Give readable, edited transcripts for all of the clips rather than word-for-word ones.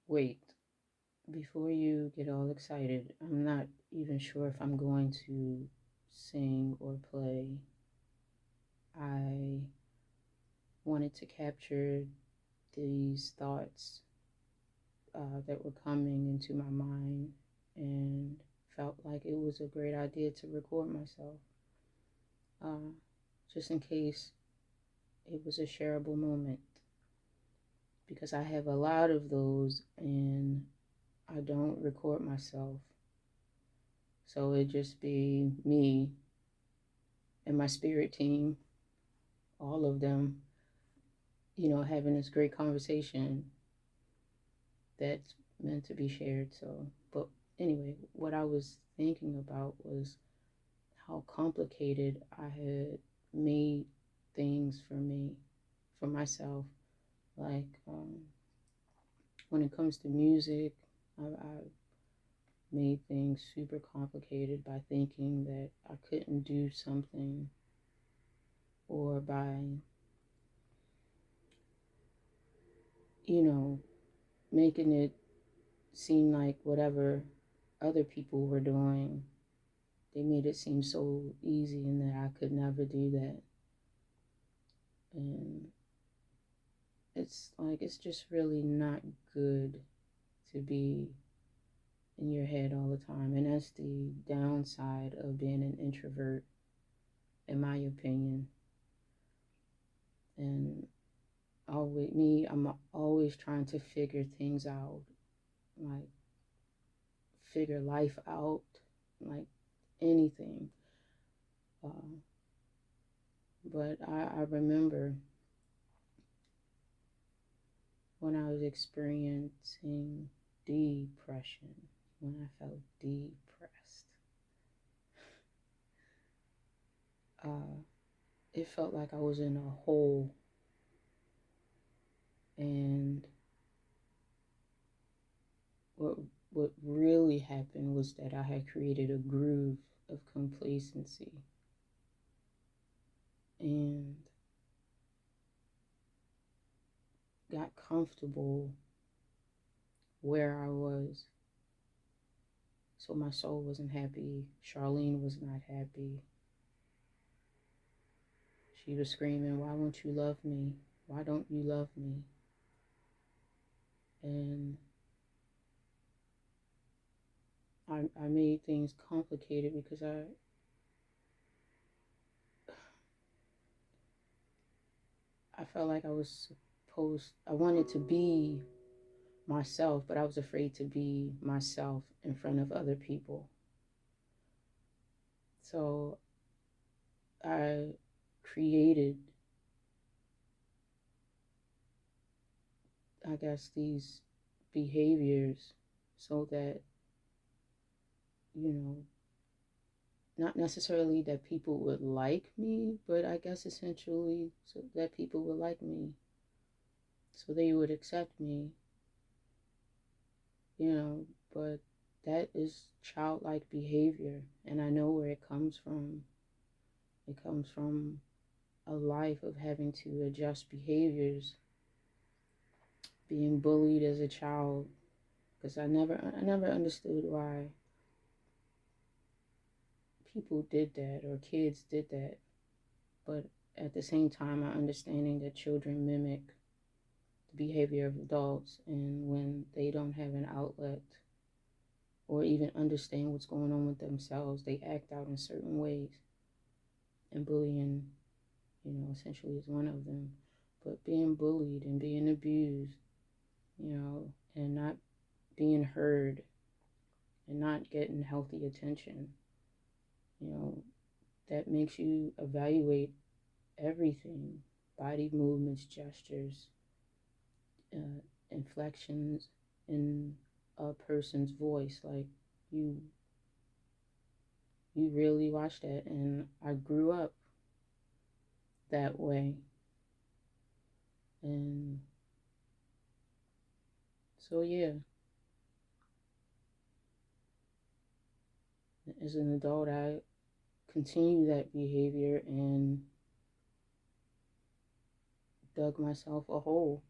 Wait, before you get all excited, I'm not even sure if I'm going to sing or play. I wanted to capture these thoughts that were coming into my mind and felt like it was a great idea to record myself, uh, just in case it was a shareable moment, because I have a lot of those and I don't record myself. So it'd just be me and my spirit team, all of them, having this great conversation that's meant to be shared. So, but anyway, what I was thinking about was how complicated I had made things for myself. Like, when it comes to music, I made things super complicated by thinking that I couldn't do something, or by, you know, making it seem like whatever other people were doing, they made it seem so easy and that I could never do that. And it's just really not good to be in your head all the time. And that's the downside of being an introvert, in my opinion. And I'm always trying to figure things out, like figure life out, like anything. Uh, but I remember when I was experiencing depression, when I felt depressed, uh, it felt like I was in a hole, and what what really happened was that I had created a groove of complacency, and got comfortable where I was. So my soul wasn't happy. Charlene was not happy. She was screaming, "Why won't you love me? Why don't you love me?" And I made things complicated because I felt like I wanted to be myself, but I was afraid to be myself in front of other people. So I created, I guess, these behaviors so that, you know, not necessarily that people would like me, but I guess essentially so that people would like me, so they would accept me, you know. But that is childlike behavior, and I know where it comes from. It comes from a life of having to adjust behaviors, being bullied as a child, because I never understood why people did that or kids did that. But at the same time, I'm understanding that children mimic the behavior of adults, and when they don't have an outlet or even understand what's going on with themselves, they act out in certain ways. And bullying, essentially is one of them. But being bullied and being abused, and not being heard and not getting healthy attention, you know, that makes you evaluate everything: body movements, gestures, uh, inflections in a person's voice. Like, you you really watch that. And I grew up that way. And so, yeah, as an adult, I continue that behavior and dug myself a hole.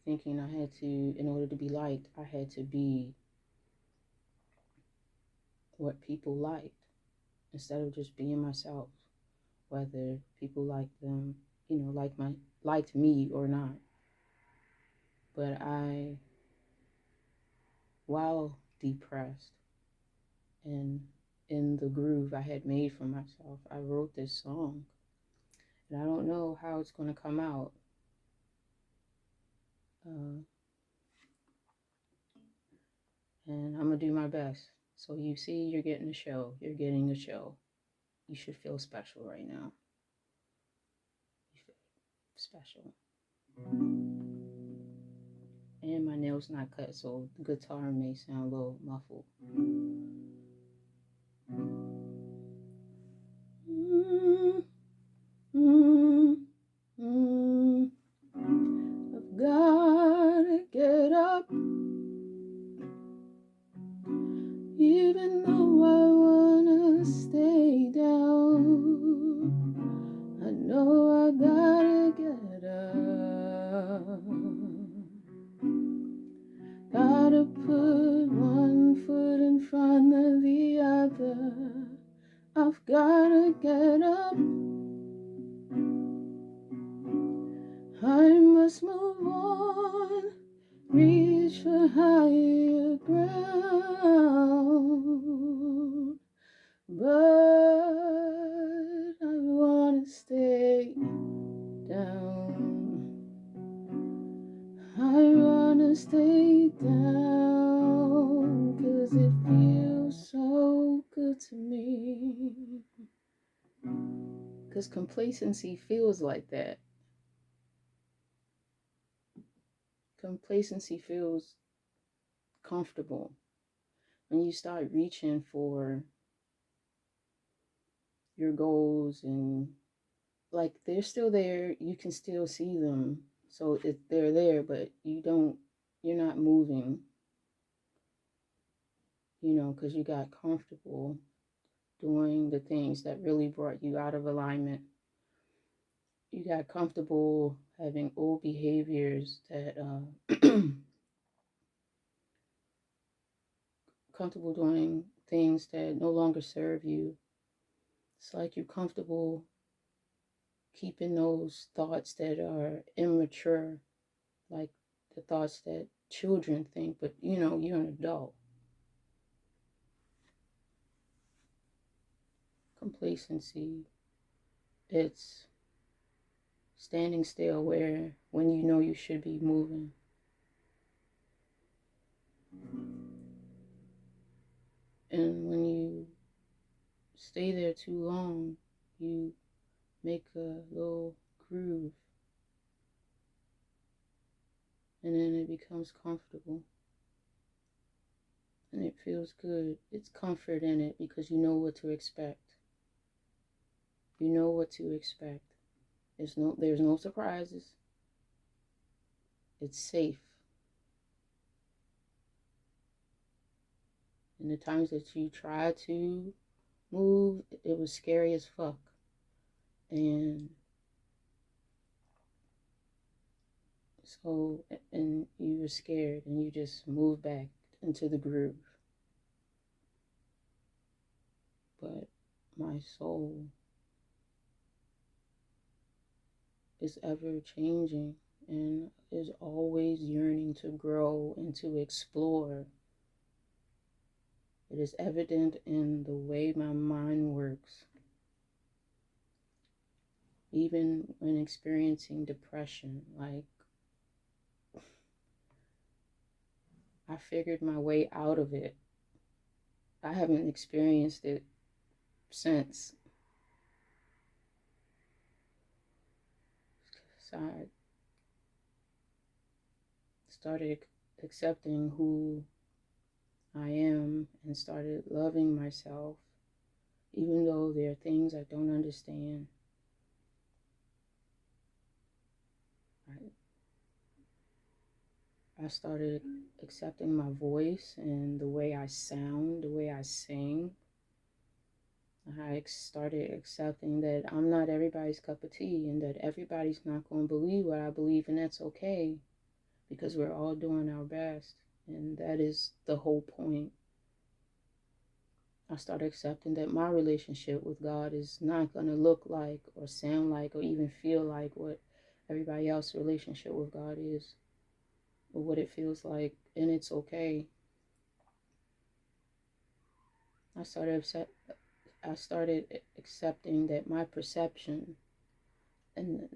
thinking I had to, in order to be liked, I had to be what people liked instead of just being myself, whether people liked them, liked me or not. But while depressed and in the groove I had made for myself, I wrote this song. And I don't know how it's going to come out. Uh, and I'm going to do my best. So you see, you're getting a show. You're getting a show. You should feel special right now. You feel special. And my nail's not cut, so the guitar may sound a little muffled. I've gotta get up, even though I wanna stay down. I know I gotta get up. Gotta put one foot in front of the other. I've gotta get up. I must move on, reach for higher ground. But I wanna stay down. I wanna stay down, 'cause it feels so good to me. 'Cause complacency feels like that. Complacency feels comfortable. When you start reaching for your goals and like they're still there, you can still see them. So they're there, but you're not moving, because you got comfortable doing the things that really brought you out of alignment. You got comfortable having old behaviors that, comfortable doing things that no longer serve you. It's like you're comfortable keeping those thoughts that are immature, like the thoughts that children think, but you're an adult. Complacency, it's standing still when you know you should be moving. And when you stay there too long, you make a little groove, and then it becomes comfortable. And it feels good. It's comfort in it because you know what to expect. You know what to expect. There's no surprises. It's safe. And the times that you try to move, it was scary as fuck. And you were scared and you just moved back into the groove. But my soul is ever changing and is always yearning to grow and to explore. It is evident in the way my mind works. Even when experiencing depression, like I figured my way out of it. I haven't experienced it since. So I started accepting who I am and started loving myself, even though there are things I don't understand. I started accepting my voice and the way I sound, the way I sing. I started accepting that I'm not everybody's cup of tea and that everybody's not going to believe what I believe, and that's okay because we're all doing our best. And that is the whole point. I started accepting that my relationship with God is not going to look like or sound like or even feel like what everybody else's relationship with God is, or what it feels like. And it's okay. I started accepting that my perception, and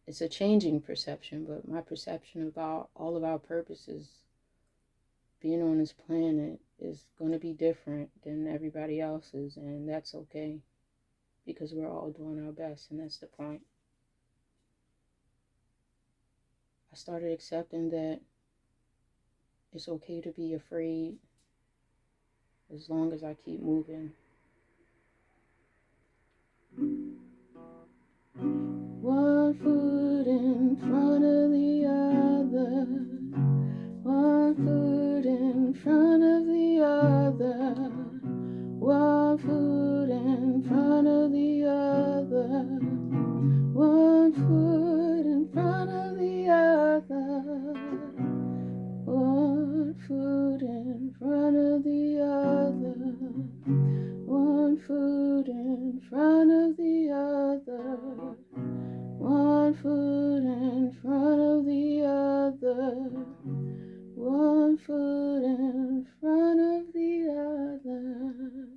it's a changing perception, but my perception of all of our purposes being on this planet is going to be different than everybody else's, and that's okay, because we're all doing our best, and that's the point. I started accepting that it's okay to be afraid as long as I keep moving. One foot in front of the other, one foot in front of the other, one foot in front of the other, one foot in front of the other, one foot in front of the other, one foot in front of the other, one foot in front of the other, one foot in front of the other.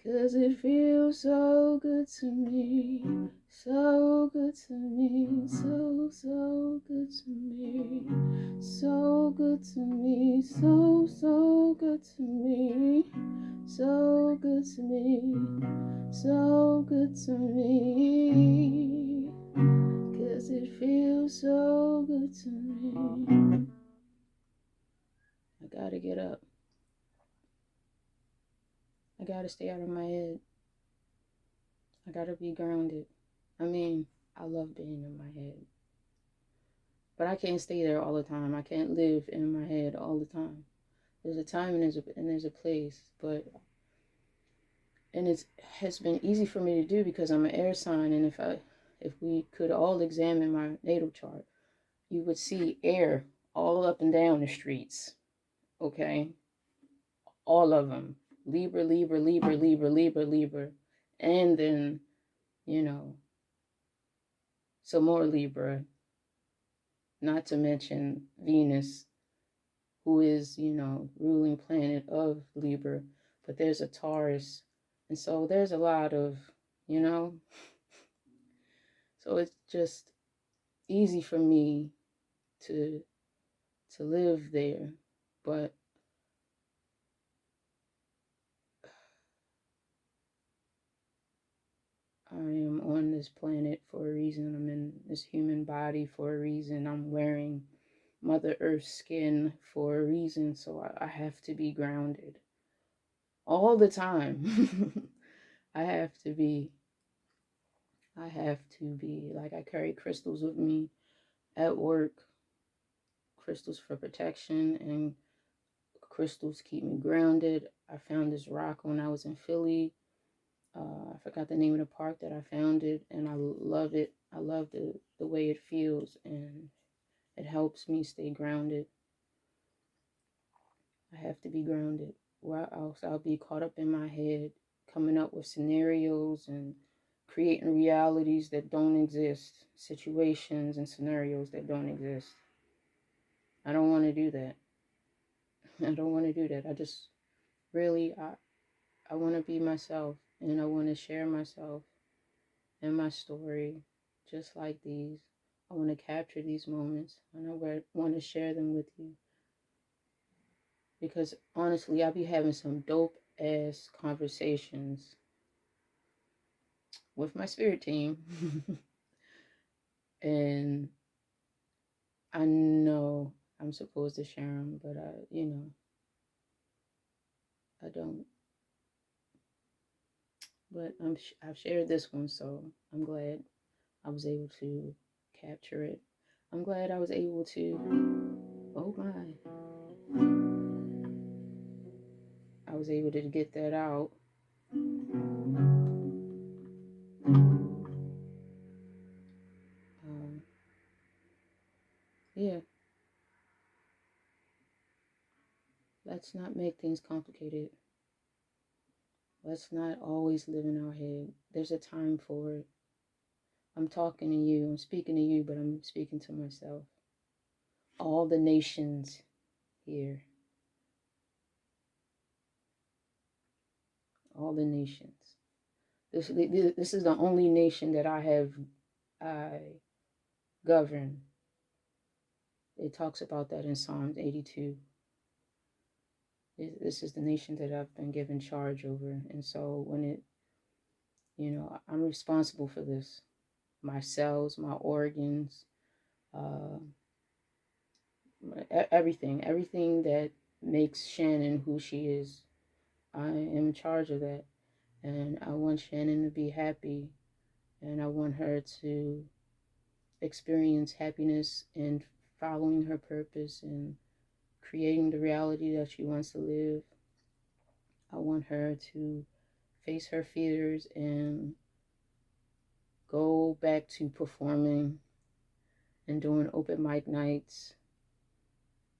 'Cause it feels so good to me, so good to me, so good to me, so good to me, so good to me, so good to me, so good to me. 'Cause it feels so good to me. I gotta get up. I gotta stay out of my head. I gotta be grounded. I mean, I love being in my head, but I can't stay there all the time. I can't live in my head all the time. There's a time and there's a place, and it has been easy for me to do because I'm an air sign, and if we could all examine my natal chart, you would see air all up and down the streets. Okay, all of them. Libra, Libra, Libra, Libra, Libra, Libra, and then some more Libra, not to mention Venus, who is, ruling planet of Libra, but there's a Taurus. And so there's a lot of, you know, so it's just easy for me to live there. But I am on this planet for a reason. I'm in this human body for a reason. I'm wearing Mother Earth's skin for a reason. So I have to be grounded all the time. I have to be. Like, I carry crystals with me at work, crystals for protection, and crystals keep me grounded. I found this rock when I was in Philly. I forgot the name of the park that I found it, and I love it. I love the way it feels, and it helps me stay grounded. I have to be grounded, or else I'll be caught up in my head, coming up with scenarios and creating realities that don't exist, situations and scenarios that don't exist. I don't want to do that. I don't want to do that. I just really, I want to be myself, and I want to share myself and my story just like these. I want to capture these moments, and I want to share them with you, because honestly, I be having some dope ass conversations with my spirit team. And I know I'm supposed to share them, but I don't. But I've shared this one, so I'm glad I was able to capture it. I'm glad I was able to. Oh my! I was able to get that out. Um, Yeah, let's not make things complicated. Let's not always live in our head. There's a time for it. I'm talking to you, I'm speaking to you, but I'm speaking to myself. All the nations here, all the nations. This is the only nation that I govern. It talks about that in Psalms 82. This is the nation that I've been given charge over. And so I'm responsible for this. My cells, my organs, uh, everything that makes Shannon who she is. I am in charge of that. And I want Shannon to be happy. And I want her to experience happiness and following her purpose and creating the reality that she wants to live. I want her to face her fears and go back to performing and doing open mic nights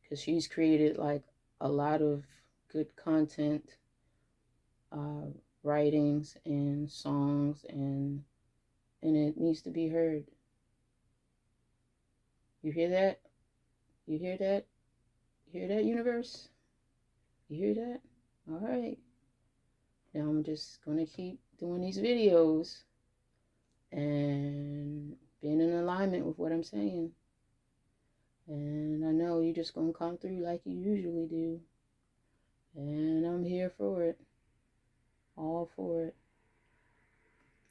because she's created like a lot of good content, uh, writings and songs, and it needs to be heard. You hear that? You hear that? You hear that, universe? You hear that? All right. Now I'm just gonna keep doing these videos and being in alignment with what I'm saying. And I know you're just gonna come through like you usually do. And I'm here for it. All for it.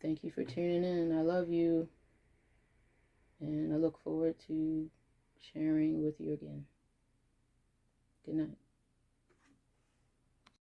Thank you for tuning in. I love you. And I look forward to sharing with you again. Good night.